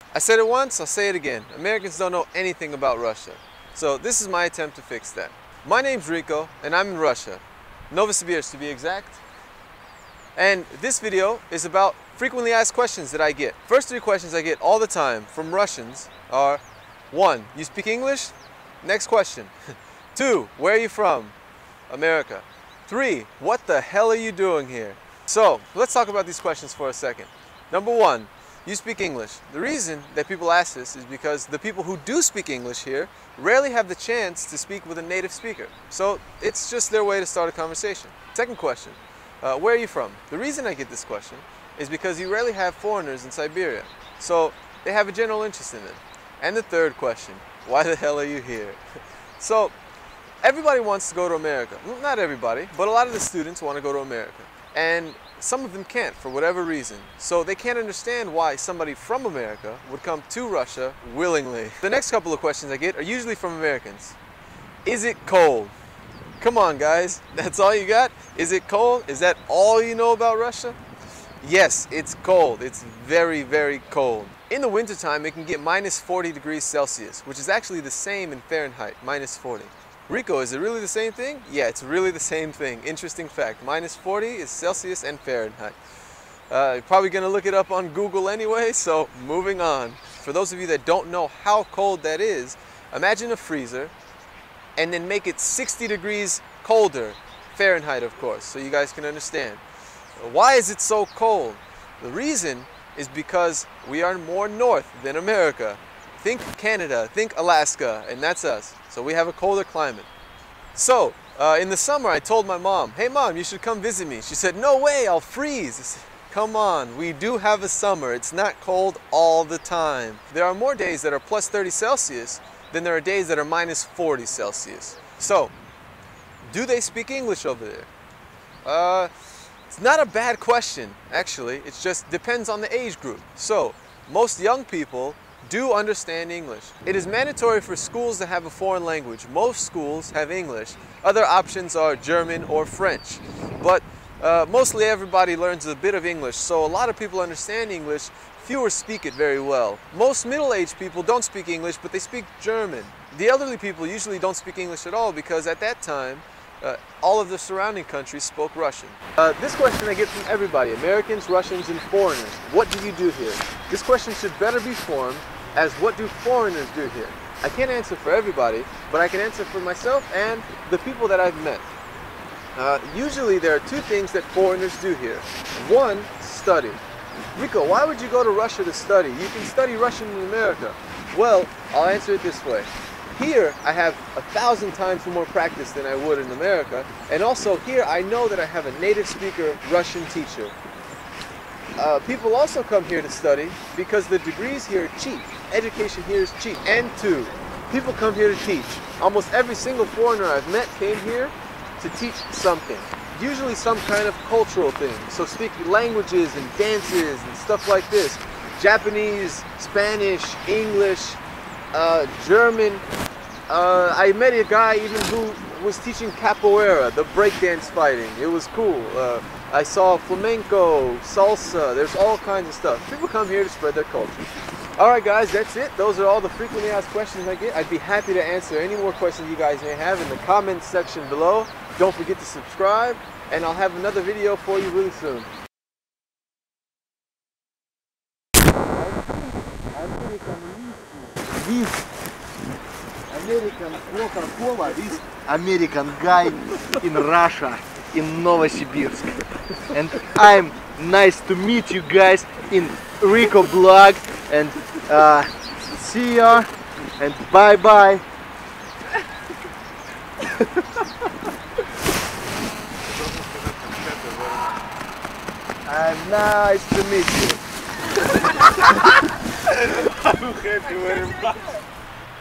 I said it once, I'll say it again. Americans don't know anything about Russia. So this is my attempt to fix that. My name's Riqo, and I'm in Russia. Novosibirsk to be exact. And this video is about frequently asked questions that I get. First three questions I get all the time from Russians are: 1. You speak English? Next question. 2. Where are you from? America. 3. What the hell are you doing here? So let's talk about these questions for a second. Number 1. You speak English. The reason that people ask this is because the people who do speak English here rarely have the chance to speak with a native speaker. So it's just their way to start a conversation. Second question, where are you from? The reason I get this question is because you rarely have foreigners in Siberia. So they have a general interest in it. And the third question, why the hell are you here? So everybody wants to go to America. Well, not everybody, but a lot of the students want to go to America. And some of them can't for whatever reason. So they can't understand why somebody from America would come to Russia willingly. The next couple of questions I get are usually from Americans. Is it cold? Come on guys, that's all you got? Is it cold? Is that all you know about Russia? Yes, it's cold. It's very, very cold. In the wintertime, it can get minus 40 degrees Celsius, which is actually the same in Fahrenheit, minus 40. Riqo, is it really the same thing? Yeah, it's really the same thing. Interesting fact. Minus 40 is Celsius and Fahrenheit. You're probably going to look it up on Google anyway, so moving on. For those of you that don't know how cold that is, imagine a freezer and then make it 60 degrees colder, Fahrenheit of course, so you guys can understand. Why is it so cold? The reason is because we are more north than America. Think Canada, think Alaska, and that's us. So we have a colder climate. So in the summer I told my mom, hey mom, you should come visit me. She said, no way, I'll freeze. I said, come on, we do have a summer. It's not cold all the time. There are more days that are plus 30 Celsius than there are days that are minus 40 Celsius. So, do they speak English over there? It's not a bad question, actually. It just depends on the age group. So, most young people do understand English. It is mandatory for schools to have a foreign language. Most schools have English. Other options are German or French. But mostly everybody learns a bit of English, so a lot of people understand English. Fewer speak it very well. Most middle-aged people don't speak English, but they speak German. The elderly people usually don't speak English at all because at that time, all of the surrounding countries spoke Russian. This question I get from everybody, Americans, Russians, and foreigners. What do you do here? This question should better be formed as what do foreigners do here? I can't answer for everybody, but I can answer for myself and the people that I've met. Usually there are two things that foreigners do here. One, study. Riqo, why would you go to Russia to study? You can study Russian in America. Well, I'll answer it this way. Here, I have 1,000 times more practice than I would in America. And also here, I know that I have a native speaker Russian teacher. People also come here to study because the degrees here are cheap. Education here is cheap. And 2, people come here to teach. Almost every single foreigner I've met came here to teach something. Usually some kind of cultural thing. So speak languages and dances and stuff like this. Japanese, Spanish, English, German. I met a guy even who was teaching capoeira, the breakdance fighting. It was cool. I saw flamenco, salsa, there's all kinds of stuff. People come here to spread their culture. Alright guys, that's it. Those are all the frequently asked questions I get. I'd be happy to answer any more questions you guys may have in the comments section below. Don't forget to subscribe, and I'll have another video for you really soon. American Coca-Cola, this American guy in Russia, in Novosibirsk. And I'm nice to meet you guys in Riqo blog, and see ya and bye bye. I'm nice to meet you. I'm happy with him.